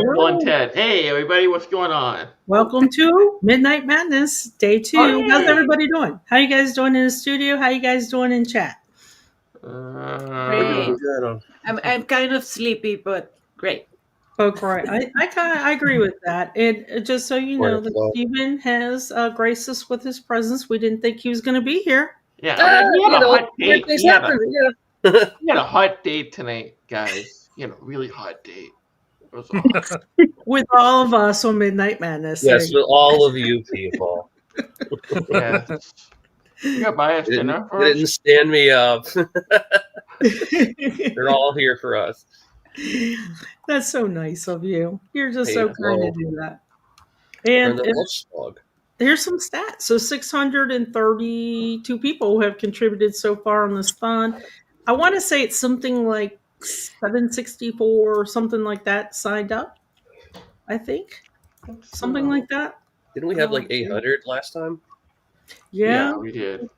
Bill and Ted. Hey, everybody, what's going on? Welcome to Midnight Madness, day 2. Oh, How's hey. everybody doing? How you guys doing in the studio? How you guys doing in chat? Great. I'm kind of sleepy, but great. Oh, great. I agree with that. And just so you know, that Stephen has graced us with his presence. We didn't think he was going to be here. Yeah, he had a hot date. He had a hot date tonight, guys. He had a really hot date. It was awesome. With all of us on Midnight Madness. Yes, with all of you people. Yes. You got buy us dinner They didn't stand me up. They're all here for us. That's so nice of you. You're just so kind to do that. And here's some stats. So 632 people have contributed so far on this fund. I want to say it's something like 764 or something like that signed up. I think something like that. Didn't we have like 800 last time? Yeah, we did.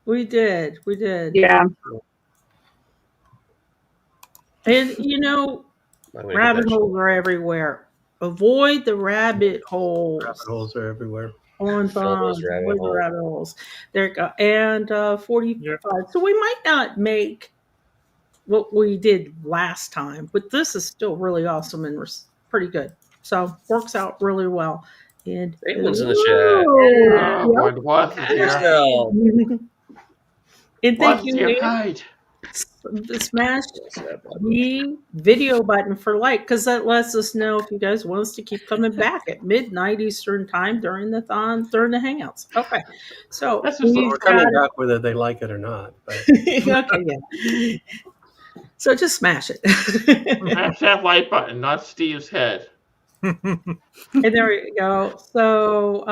We did. Yeah. And you know, rabbit holes are everywhere. Avoid the rabbit holes. Rabbit holes are everywhere. On those rabbit holes. There you go. And 45. So we might not make what we did last time, but this is still really awesome and pretty good. So works out really well. And Raven's in the chat. And thank you. Smash the video button for like, because that lets us know if you guys want us to keep coming back at midnight Eastern time during the Hangouts. Okay, so we're coming back whether they like it or not. But. Okay, yeah. So just smash it. Smash that like button, not Steve's head. And there we go. So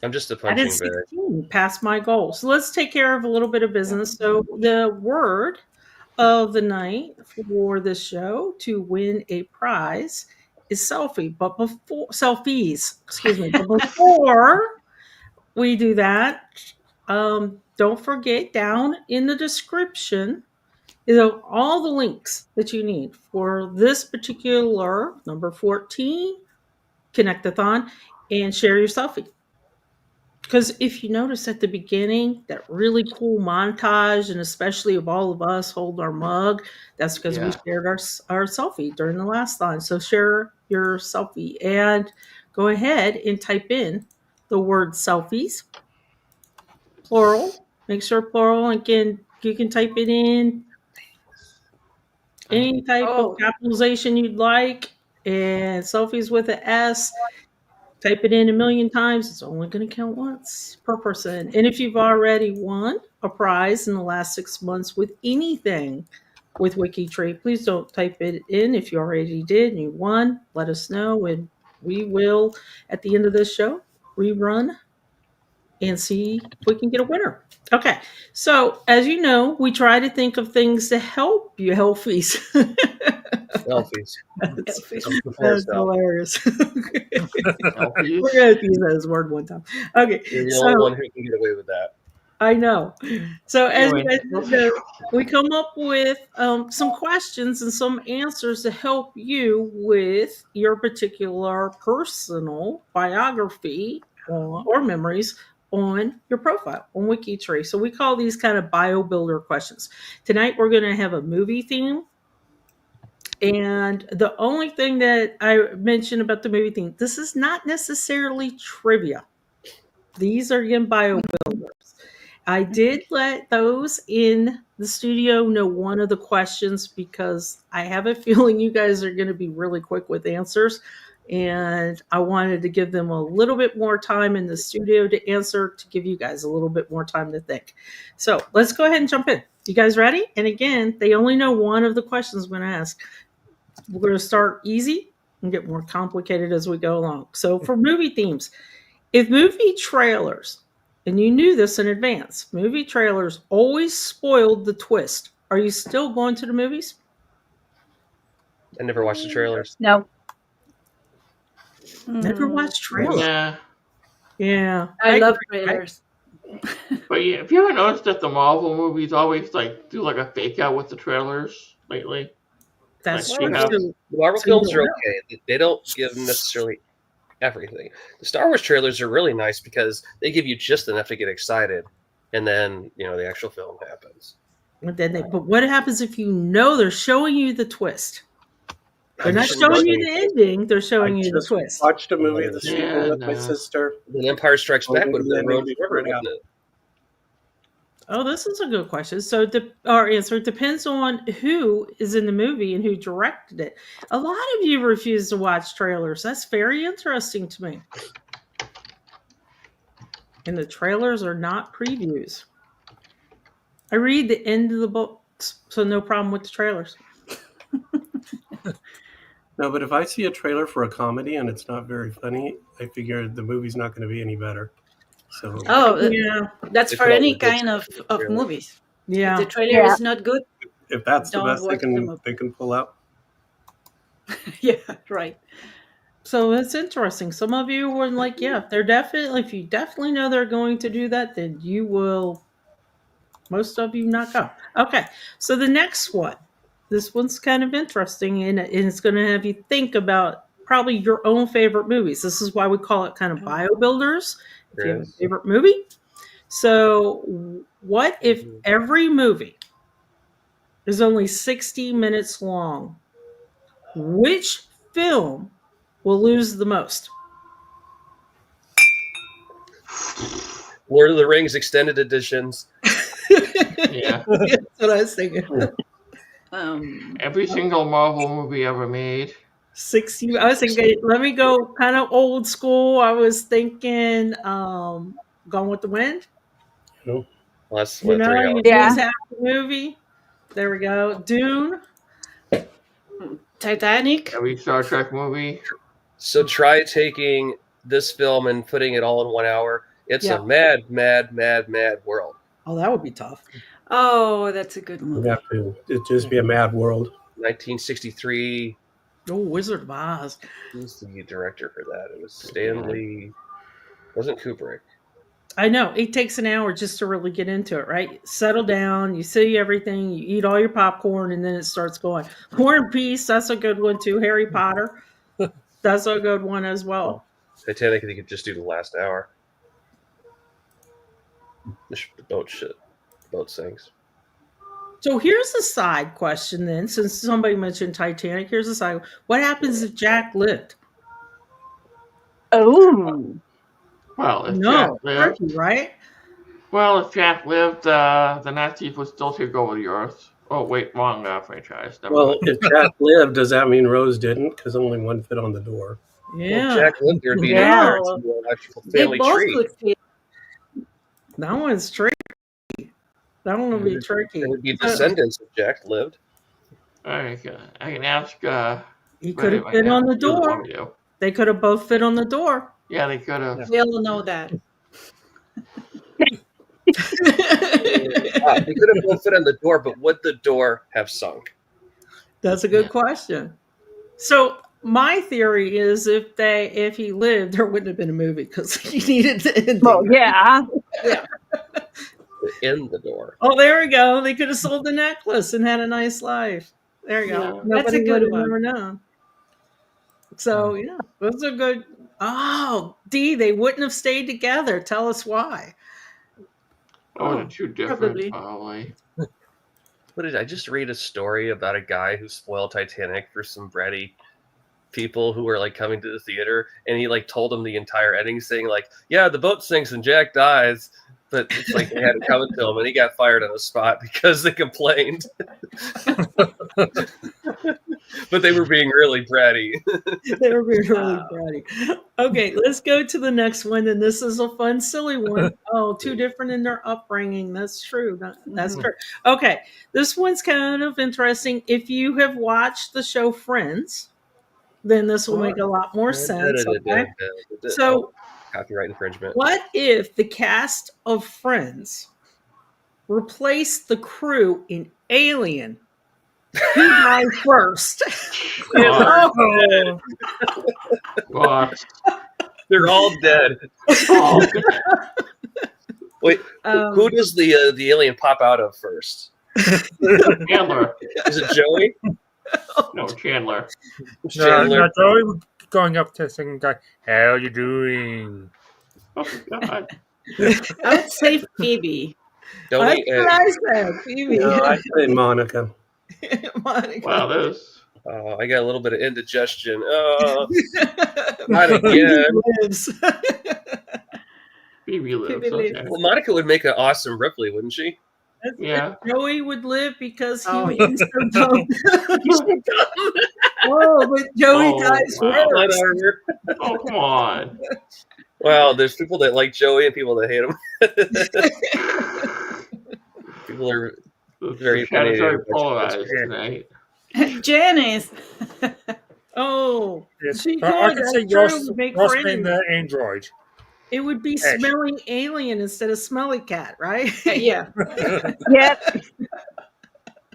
I'm just a punching bag. 16, past my goal. So let's take care of a little bit of business. So the word of the night for this show to win a prize is selfies. But before we do that, don't forget down in the description is all the links that you need for this particular number 14 Connect-a-thon and share your selfie. Because if you notice at the beginning, that really cool montage, and especially of all of us holding our mug, that's because we shared our selfie during the last line. So share your selfie and go ahead and type in the word selfies, plural. Make sure plural, and you can type it in any type of capitalization you'd like, and selfies with an S. Type it in a million times. It's only going to count once per person. And if you've already won a prize in the last 6 months with anything with WikiTree, please don't type it in. If you already did and you won, let us know. And we will, at the end of this show, rerun and see if we can get a winner. Okay. So as you know, we try to think of things to help you healthies. Selfies. That's hilarious. We're going to use that as a word one time. Okay. You're the only one who can get away with that. I know. So as you guys know, we come up with some questions and some answers to help you with your particular personal biography or memories on your profile on WikiTree. So we call these kind of bio builder questions. Tonight we're going to have a movie theme. And the only thing that I mentioned about the movie theme, this is not necessarily trivia. These are again bio builders. I did let those in the studio know one of the questions because I have a feeling you guys are going to be really quick with answers. And I wanted to give them a little bit more time in the studio to answer, to give you guys a little bit more time to think. So let's go ahead and jump in. You guys ready? And again, they only know one of the questions I'm going to ask. We're going to start easy and get more complicated as we go along. So for movie themes, if movie trailers, and you knew this in advance, movie trailers always spoiled the twist, are you still going to the movies? I never watched the trailers. No. Never watched trailers? Yeah. I love trailers. But yeah, have you ever noticed that the Marvel movies always do a fake out with the trailers lately? That's Like, true. you know, The Marvel So you films don't are know. okay. They don't give necessarily everything. The Star Wars trailers are really nice because they give you just enough to get excited, and then the actual film happens. But what happens if you know they're showing you the twist? They're I'm not just showing you watching the ending. They're I showing you the just twist. watched a movie this Yeah, evening with my no. sister. Then Empire Strikes Oh, Back would have been yeah, ruined maybe forever, figure it out. wouldn't it? Oh, this is a good question. So, our answer depends on who is in the movie and who directed it. A lot of you refuse to watch trailers. That's very interesting to me. And the trailers are not previews. I read the end of the books, so no problem with the trailers. No, but if I see a trailer for a comedy and it's not very funny, I figure the movie's not going to be any better. So Oh, Yeah, that's They for put all any the good kind stuff in the of trailer. movies. If yeah. the trailer is not good, if that's the Don't best they watch the can movie. pull out, yeah, right. So it's interesting. Some of you were like, yeah, they're definitely, if you definitely know they're going to do that, then you will, most of you not go. Okay. So the next one, this one's kind of interesting and it's going to have you think about probably your own favorite movies. This is why we call it kind of bio builders. If you have a Yes. favorite movie. So what if every movie is only 60 minutes long? Which film will lose the most? Lord of the Rings extended editions. Yeah. That's what I was thinking. Every single Marvel movie ever made. 60. I was thinking, let me go kind of old school. I was thinking Gone with the Wind. you Well, that's You know, 3 you hours. Yeah. lose half the movie. There we go. Dune. Titanic. Every Star Trek movie. So try taking this film and putting it all in 1 hour. It's Yeah. a mad, mad, mad, mad world. Oh, that would be tough. Oh, that's a good you movie. have to. It'd just be a mad world. 1963. Oh, Wizard of Oz. Who's the director for that? It was Stanley. Wasn't Kubrick. I know. It takes an hour just to really get into it, right? Settle down, you see everything, you eat all your popcorn, and then it starts going. War and Peace, that's a good one too. Harry Potter, that's a good one as well. Titanic, they could just do the last hour. The boat sinks. So here's a side question then, since somebody mentioned Titanic, here's a side. What happens if Jack lived? Oh. Well, if No, Jack lived, tricky, right? well, if Jack lived, the Nazis would still take over the Earth. Oh wait, wrong franchise. Never Well, mind. if Jack lived, does that mean Rose didn't? Because only one fit on the door. Yeah. Well, Jack lived, there'd be Yeah. an electrical They family both tree. could fit. That one's tricky. That one will be tricky. There would be descendants if Jack lived. I can ask. He could have fit on the door. They could have both fit on the door. Yeah, they could have. We all know that. They could have both fit on the door, but would the door have sunk? That's a good question. So my theory is if he lived, there wouldn't have been a movie because he needed the ending. Well, yeah. In the door. Oh, there we go. They could have sold the necklace and had a nice life. There you go. Yeah. That's a Nobody good would have one. never known. So yeah, that's a good. Oh, D, they wouldn't have stayed together. Tell us why. Oh, they're too different, probably. probably. What did I just read a story about a guy who spoiled Titanic for some bratty people who were like coming to the theater, and he like told them the entire ending, saying like, "Yeah, the boat sinks and Jack dies," but it's like they had it coming to him, and he got fired on the spot because they complained. But they were being really bratty. They were being really bratty. Okay, let's go to the next one. And this is a fun, silly one. Oh, two different in their upbringing. That's true. That's true. Okay, this one's kind of interesting. If you have watched the show Friends, then this will make a lot more sense. Okay? So, copyright infringement. what if the cast of Friends replaced the crew in Alien? Who died first? Oh, God. They're all dead. Oh, Wait, who does the alien pop out of first? Handler. Is it Joey? No, Chandler. Chandler. Joey was going up to the second guy. How you doing? Oh, God. I would say Phoebe. Don't That's we? what I said, Phoebe. No, I say Monica. Monica. Wow, there's. I got a little bit of indigestion. Not again. Lives. Phoebe lives. Phoebe lives. Okay. Well, Monica would make an awesome Ripley, wouldn't she? Yeah. Joey would live because he Oh, would yeah. be so dumb. Oh, but Joey Oh, dies wow. Blood first. armor. Oh, come on. Well, there's people that like Joey and people that hate him. People are very Chat is very opinionated. polarized tonight. Janice. Oh, Yes. she But I could. could That's say true. Ross, Would make Ross friends. being the android. It would be Ash. smelly alien instead of smelly cat, right? Yeah. Yep.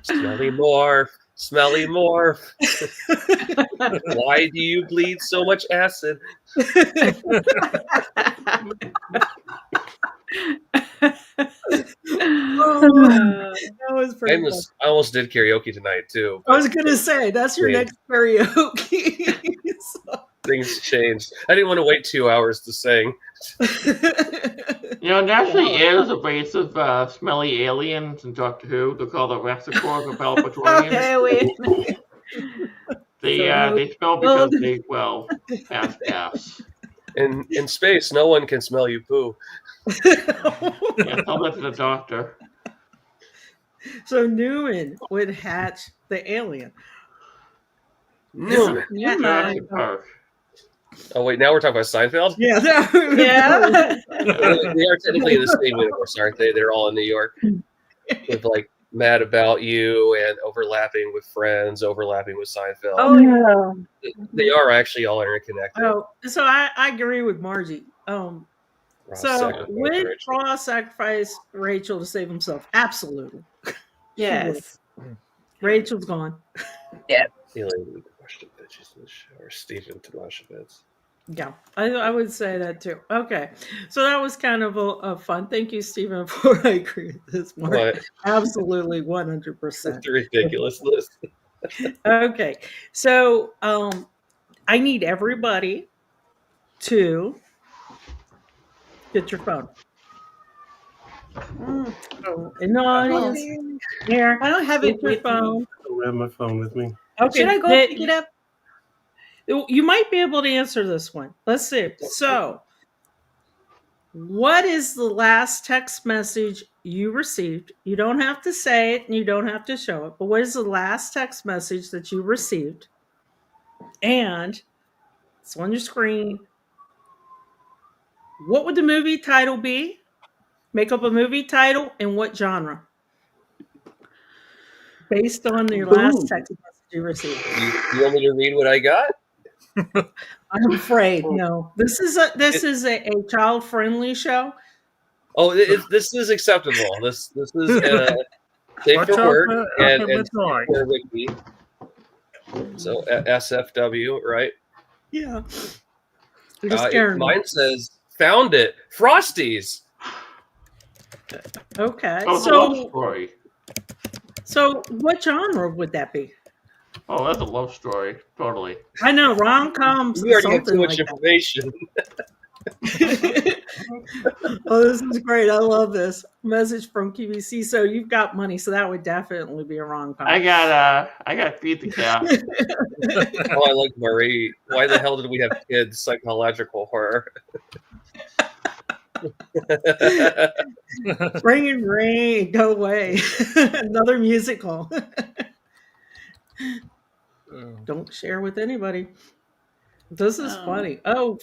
Smelly morph. Smelly morph. Why do you bleed so much acid? That was pretty cool. I almost did karaoke tonight too. I was gonna say that's your Yeah. next karaoke. Things changed. I didn't want to wait 2 hours to sing. You know, naturally is a race of smelly aliens in Doctor Who. They're called the Rassicors or Palpatorians. Okay, wait a minute. They smell because they, well, pass gas. In space, no one can smell you poo. Yeah, tell that to the doctor. So Newman would hatch the alien. Newman. Jurassic Park. Oh wait, now we're talking about Seinfeld. Yeah. Yeah. They are technically in the same universe, aren't they? They're all in New York, with like Mad About You and overlapping with Friends, overlapping with Seinfeld. Oh, No. They are actually all interconnected. Oh, so I agree with Margie. Ross So sacrificed would Rachel. Ross sacrifice Rachel to save himself? Absolutely. yes. Rachel's gone. Elaine would wash the bitches in the shower. Stephen to wash the beds. Yeah, I would say that too. Okay, so that was kind of a fun. Thank you, Stephen, for I agree with this. Mark. What? Absolutely, 100%. It's a ridiculous list. Okay, so I need everybody to get your phone. Oh, in the audience, here, I don't have get it your with me. phone. I don't have my phone with me. Okay, Should I go pick it up? You might be able to answer this one. Let's see. So, what is the last text message you received? You don't have to say it and you don't have to show it, but what is the last text message that you received? And it's on your screen. What would the movie title be? Make up a movie title and what genre? Based on your last text message you received. You want me to read what I got? I'm afraid no. This is a child friendly show. Oh, this is acceptable. This is safe Watch for out work for and midnight. for wiki. So SFW, right? Yeah. You're scaring me. Mine says found it. Frosties. Okay. Oh, it's a love story. So what genre would that be? Oh, that's a love story. Totally. I know rom-coms. We already have too something much like information. that. Oh, this is great. I love this message from QVC. So you've got money, so that would definitely be a rom-com. I got Feed the Cat. Oh, I like Marie. Why the hell did we have kids? Psychological horror. Bring and rain, go away. Another musical. Don't share with anybody. This is funny. Oh,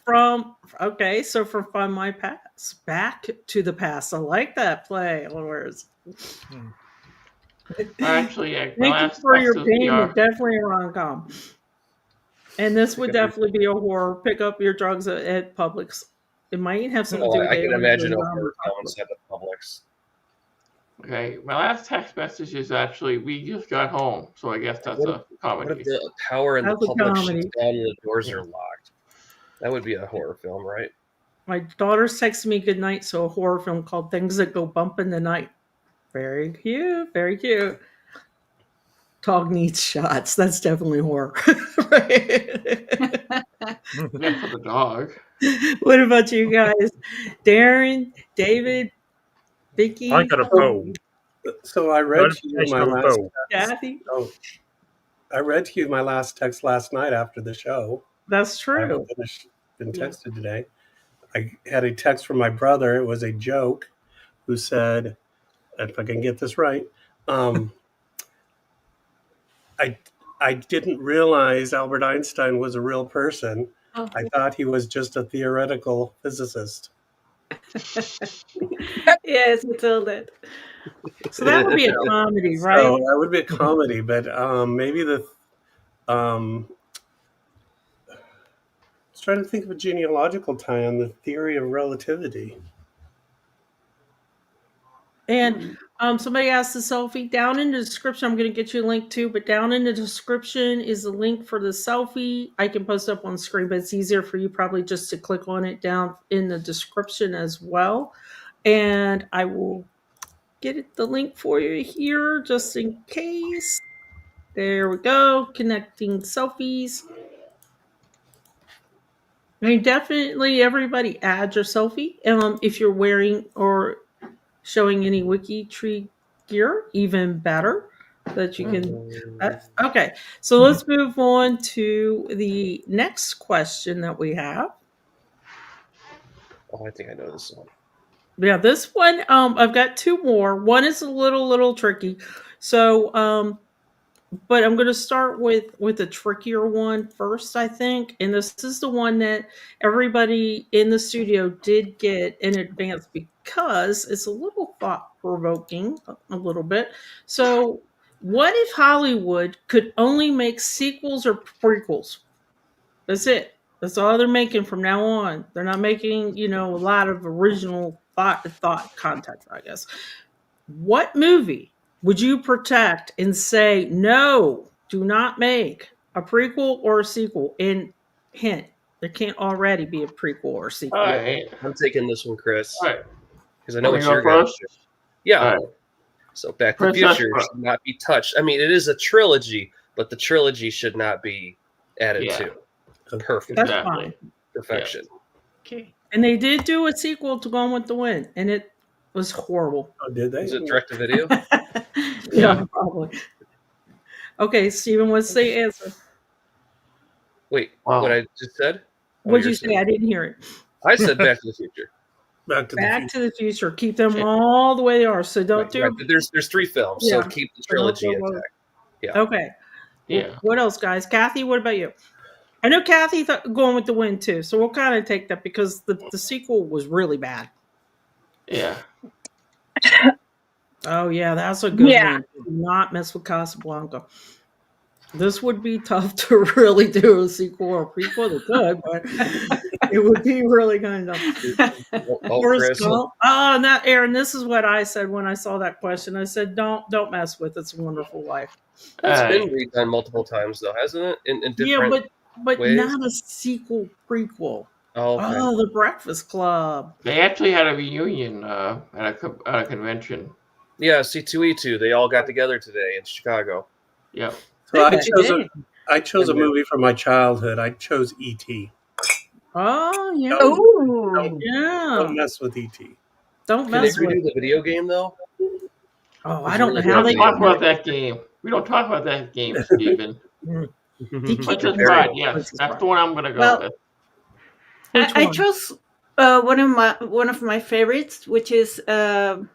so for Find My Past, Back to the Past. I like that play on words. Actually, Thank you for your pain. Definitely a rom-com. And this would definitely be a horror. Pick up your drugs at Publix. It might have something to do with I can imagine a horror comments at the Publix. Okay, my last text message is actually, we just got home, so I guess that's a What comedy. if the power in the That's a Publix comedy. shuts down and the doors are locked? That would be a horror film, right? My daughter's texting me good night, so a horror film called Things That Go Bump in the Night. Very cute, very cute. dog needs shots. That's definitely horror. Right? Yeah, for the dog. What about you guys? Darren, David, Vicky, I got a bow. So I read to you my Notification of a last bow. text. Kathy. Oh, I read to you my last text last night after the show. That's I true. haven't been texted today. I had a text from my brother. It was a joke, who said, if I can get this right, I didn't realize Albert Einstein was a real person. Oh. I thought he was just a theoretical physicist. Yes, we told that. So that would be a comedy, right? So that would be a comedy, but maybe the I was trying to think of a genealogical tie on the theory of relativity. And somebody asked the selfie down in the description. I'm going to get you a link too, but down in the description is a link for the selfie. I can post up on the screen, but it's easier for you probably just to click on it down in the description as well. And I will get the link for you here just in case. There we go. Connecting selfies. I mean, definitely everybody add your selfie. If you're wearing or showing any WikiTree gear, even better. That you can. Okay, so let's move on to the next question that we have. Oh, I think I know this one. Yeah, this one, I've got two more. One is a little tricky. So, but I'm going to start with a trickier one first, I think. And this is the one that everybody in the studio did get in advance because it's a little thought-provoking, a little bit. So, what if Hollywood could only make sequels or prequels? That's it. That's all they're making from now on. They're not making, a lot of original thought content, I guess. What movie would you protect and say, no, do not make a prequel or a sequel? And hint, there can't already be a prequel or sequel. All right. I'm taking this one, Chris. All right. Because I know Want what me to you're go going to first? do. Yeah. All right. So Back to the Princess Future Brooke. should not be touched. I mean, it is a trilogy, but the trilogy should not be added Yeah. to. Perfect. That's Exactly. fine. Perfection. Okay. And they did do a sequel to Gone with the Wind, and it was horrible. Oh, did they? Is it direct to video? Yeah, probably. Okay, Stephen, what's the answer? Wait, Wow. what I just said? Oh, What'd you're you say? saying- I didn't hear it. I said Back to the Future. Back to the Back future. to the Future. Keep them all the way they are. So don't Right, do right. But there's three films, Yeah. so keep the trilogy intact. Yeah. Okay. Yeah. What else, guys? Kathy, what about you? I know Kathy Going with the Wind too, so we'll kind of take that because the sequel was really bad. Yeah. Oh yeah, that's a good Yeah. one. Do not mess with Casablanca. This would be tough to really do a sequel or a prequel. They could, but it would be really kind of. Oh, Forrest Chris. Gump. Oh, and that, Aaron, this is what I said when I saw that question. I said, don't mess with It's a Wonderful Life. That's All been right. redone multiple times, though, hasn't it? In Yeah, different. but ways? not a sequel prequel. Oh, okay. Oh, The Breakfast Club. They actually had a reunion at a convention. Yeah, C2E2. They all got together today in Chicago. Yeah. So I They chose a movie from my childhood. I chose E.T. Oh yeah, Oh, yeah. Don't mess with E.T. Don't Can they mess with. redo the video game, though? Oh, I don't know We how don't they. talk about that game. We don't talk about that game, Stephen. Princess Bride, yes. That's the one I'm going to go Well, with. Which I one? chose one of my favorites, which is The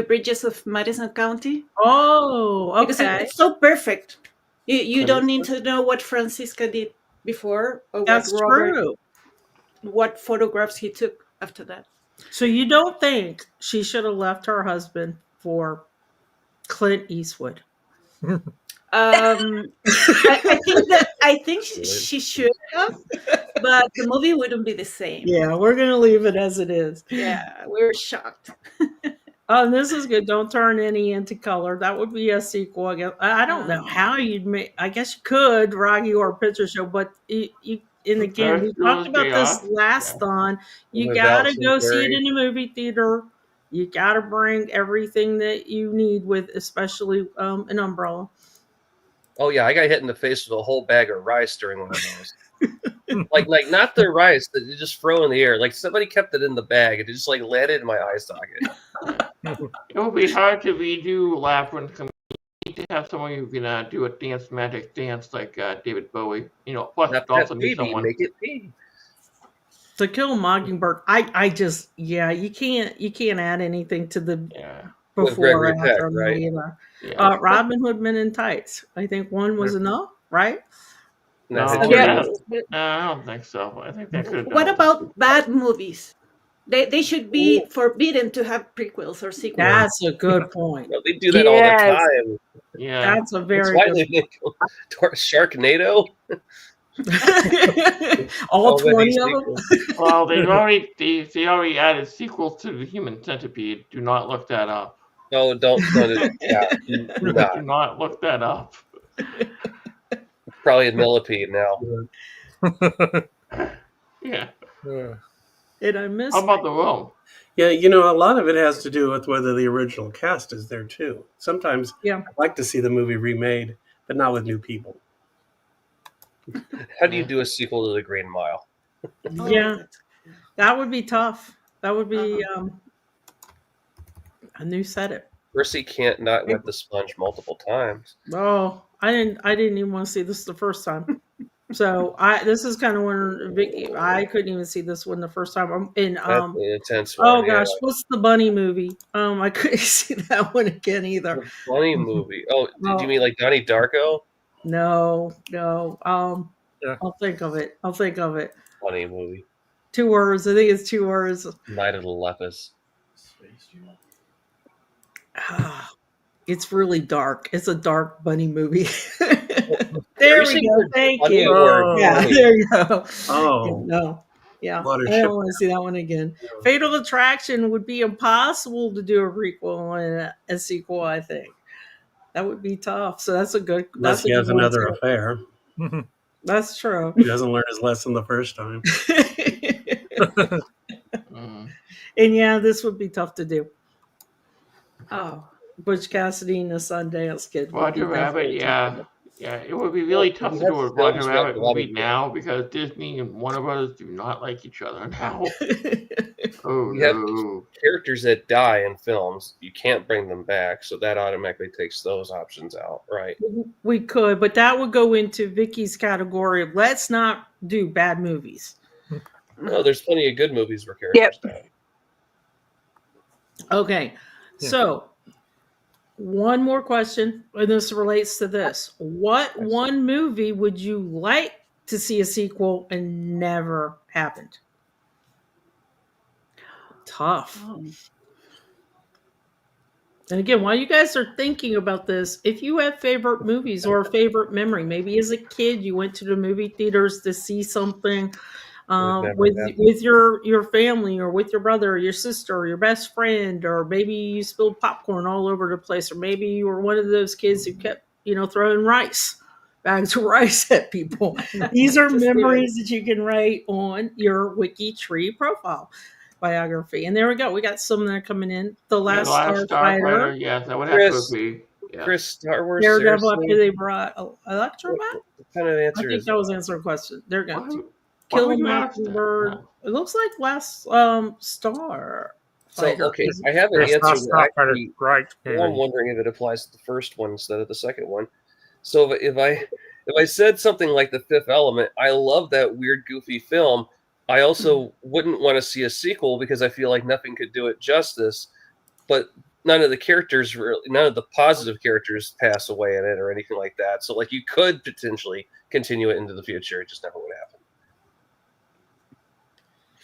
Bridges of Madison County. Oh, Because okay. it's so perfect. You don't need to know what Francisca did before or That's what Robert, true. what photographs he took after that. So you don't think she should have left her husband for Clint Eastwood? I think she should have, but the movie wouldn't be the same. Yeah, we're gonna leave it as it is. Yeah, we were shocked. Oh, and this is good. Don't turn any into color. That would be a sequel. I guess. I don't know how you'd make. I guess you could, Rocky, or a picture show, but you. And again, we talked about this last on. You gotta go see it in the movie theater. You gotta bring everything that you need with, especially an umbrella. Oh yeah, I got hit in the face with a whole bag of rice during one of those. like not the rice that you just throw in the air. Like somebody kept it in the bag and it just like landed in my eye socket. It would be hard to redo Labyrinth. You need to have someone who can do a dance magic dance like David Bowie. Plus That also need baby, someone. make it pee. To Kill a Mockingbird, I just you can't add anything to the With before Gregory or after Peck, right? either. Yeah. Robin Hood Men in Tights. I think one was enough, right? No, Yeah. I don't think so. I think that could have done What with about bad movies? They should be forbidden to have prequels or sequels. That's a good point. Well, they do that all the time. Yeah. That's a That's very why good they make Sharknado. all Already 20 of them. sequels. Well, they already added sequels to the Human Centipede. Do not look that up. No, don't. Yeah, do not. Do not look that up. Probably a millipede now. Yeah. And I missed. How about the Rome? Yeah, a lot of it has to do with whether the original cast is there too. Sometimes I'd like to see the movie remade, but not with new people. How do you do a sequel to The Green Mile? Yeah, that would be tough. That would be a new setup. Percy can't not wet the sponge multiple times. Oh, I didn't even want to see this the first time. So this is kind of when Vicky. I couldn't even see this one the first time. And That's an intense one. oh gosh, what's the bunny movie? I couldn't see that one again either. The bunny movie. Oh, did you mean like Donnie Darko? No. I'll think of it. Bunny movie. 2 words. I think it's 2 words. Night of the Lepus. It's really dark. It's a dark bunny movie. There we go. Thank you. Yeah, there you go. Oh. No. Yeah. I don't want to see that one again. Fatal Attraction would be impossible to do a prequel and a sequel, I think. That would be tough. So that's a good. Unless he has another affair. That's true. He doesn't learn his lesson the first time. And yeah, this would be tough to do. Oh, Butch Cassidy and the Sundance Kid. Roger Rabbit, yeah. Yeah, it would be really tough to do a Roger Rabbit movie now because Disney and Warner Brothers do not like each other now. You have characters that die in films. You can't bring them back, so that automatically takes those options out, right? We could, but that would go into Vicky's category of let's not do bad movies. No, there's plenty of good movies where characters die. Okay, so one more question, and this relates to this. What one movie would you like to see a sequel and never happened? Tough. And again, while you guys are thinking about this, if you have favorite movies or a favorite memory, maybe as a kid you went to the movie theaters to see something with your family or with your brother or your sister or your best friend, or maybe you spilled popcorn all over the place, or maybe you were one of those kids who kept throwing bags of rice at people. These are memories that you can write on your WikiTree profile biography. And there we go. We got some that are coming in. The Last Starfighter. Yes, that would have to be. Yeah. Chris, Star Wars. Daredevil after they brought Electro back? What kind of answer I think is that was answering a question. There we go. Kill a Mockingbird. It looks like Last Star. So, okay, I have an answer. I'm wondering if it applies to the first one instead of the second one. So if I said something like The Fifth Element, I love that weird, goofy film. I also wouldn't want to see a sequel because I feel like nothing could do it justice. But none of the positive characters pass away in it or anything like that. So like you could potentially continue it into the future. It just never would happen.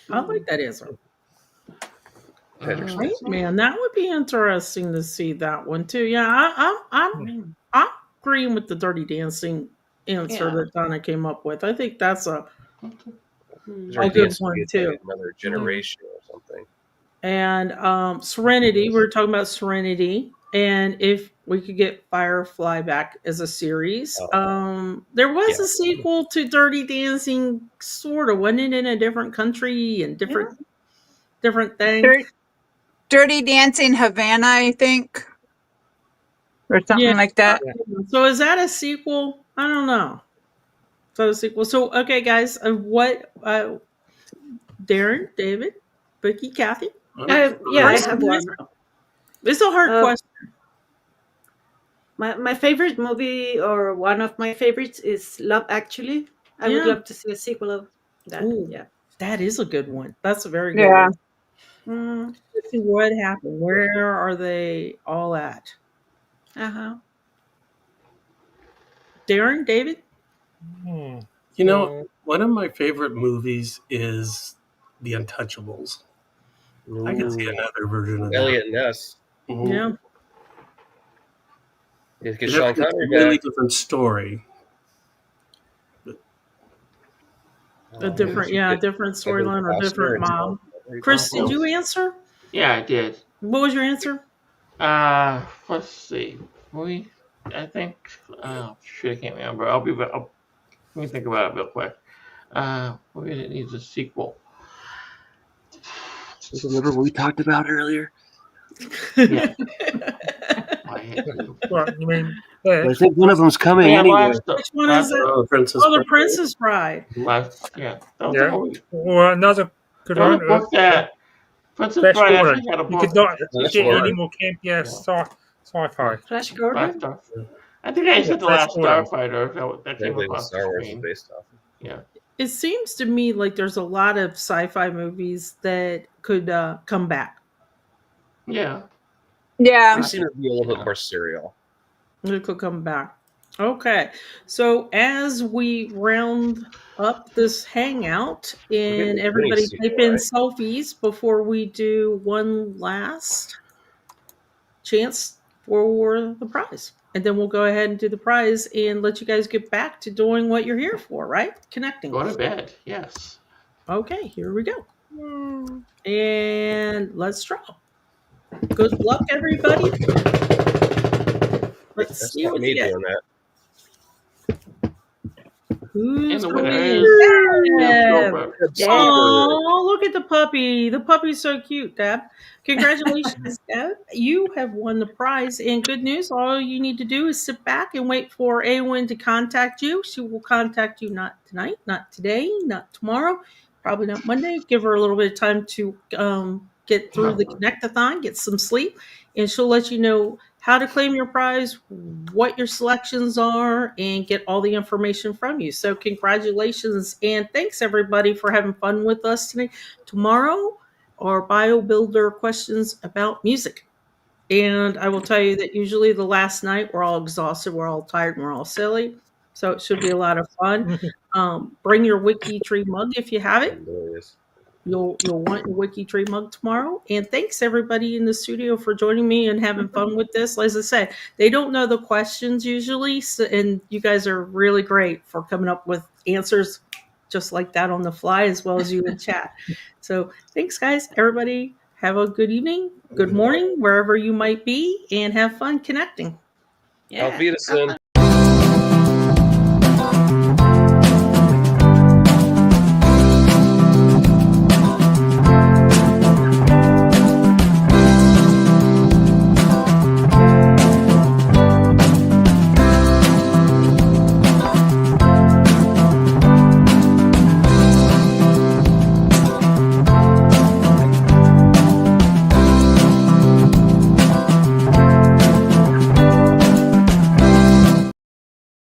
I like that answer. Right, man, that would be interesting to see that one too. Yeah, I'm agreeing with the Dirty Dancing answer that Donna came up with. I think that's a good one too. Another generation or something. And Serenity, we were talking about Serenity, and if we could get Firefly back as a series. There was a sequel to Dirty Dancing, sort of, wasn't it, in a different country and different things? Dirty Dancing Havana, I think, or something like that. So is that a sequel? I don't know. So a sequel. So okay, guys, what? Darren, David, Vicky, Kathy. Yeah, I have one. It's a hard question. My favorite movie, or one of my favorites, is Love Actually. I would love to see a sequel of that. Ooh, yeah, that is a good one. That's a very good Yeah. one. Let's see what happened. Where are they all at? Darren, David? You know, one of my favorite movies is The Untouchables. I could see another version of Elliot Ness. that. Mhm. Yeah. It's Sean Connery, a really different story. A different, different storyline or different mom. Chris, did you answer? Yeah, I did. What was your answer? Let's see. I think. Shit, I can't remember. Let me think about it real quick. Movie that needs a sequel. Remember what we talked about earlier? Yeah. What you mean? I think one of them's coming anyway. Which one is it? Oh, The Princess Bride. Yeah. Or another good one. Princess Flash Bride Gordon. actually had a You book. could not Flash get Gordon. any more campy sci-fi. Flash Gordon. I think I said the Flash last Gordon. Starfighter that came across Star the Wars is screen. based off. Yeah. It seems to me like there's a lot of sci-fi movies that could come back. Yeah. Yeah. They seem to be a little bit more serial. It could come back. Okay. So as we round up this hangout and everybody type in selfies before we do one last chance for the prize. And then we'll go ahead and do the prize and let you guys get back to doing what you're here for, right? Connecting. Go to bed. Yes. Okay, here we go. And let's draw. Good luck, everybody. Let's see what you get. Who's the going winner to is win? Oh, look at the puppy. The puppy's so cute, Deb. Congratulations, Deb. You have won the prize. And good news, all you need to do is sit back and wait for Awen to contact you. She will contact you not tonight, not today, not tomorrow, probably not Monday. Give her a little bit of time to get through the Connect-a-thon, get some sleep, and she'll let you know how to claim your prize, what your selections are, and get all the information from you. So congratulations, and thanks everybody for having fun with us today. Tomorrow, our bio builder questions about music. And I will tell you that usually the last night we're all exhausted, we're all tired, and we're all silly. So it should be a lot of fun. Bring your WikiTree mug if you have it. You'll want your WikiTree mug tomorrow. And thanks everybody in the studio for joining me and having fun with this. As I said, they don't know the questions usually, and you guys are really great for coming up with answers just like that on the fly, as well as you in chat. So thanks, guys. Everybody have a good evening, good morning, wherever you might be, and have fun connecting. Auf Wiedersehen.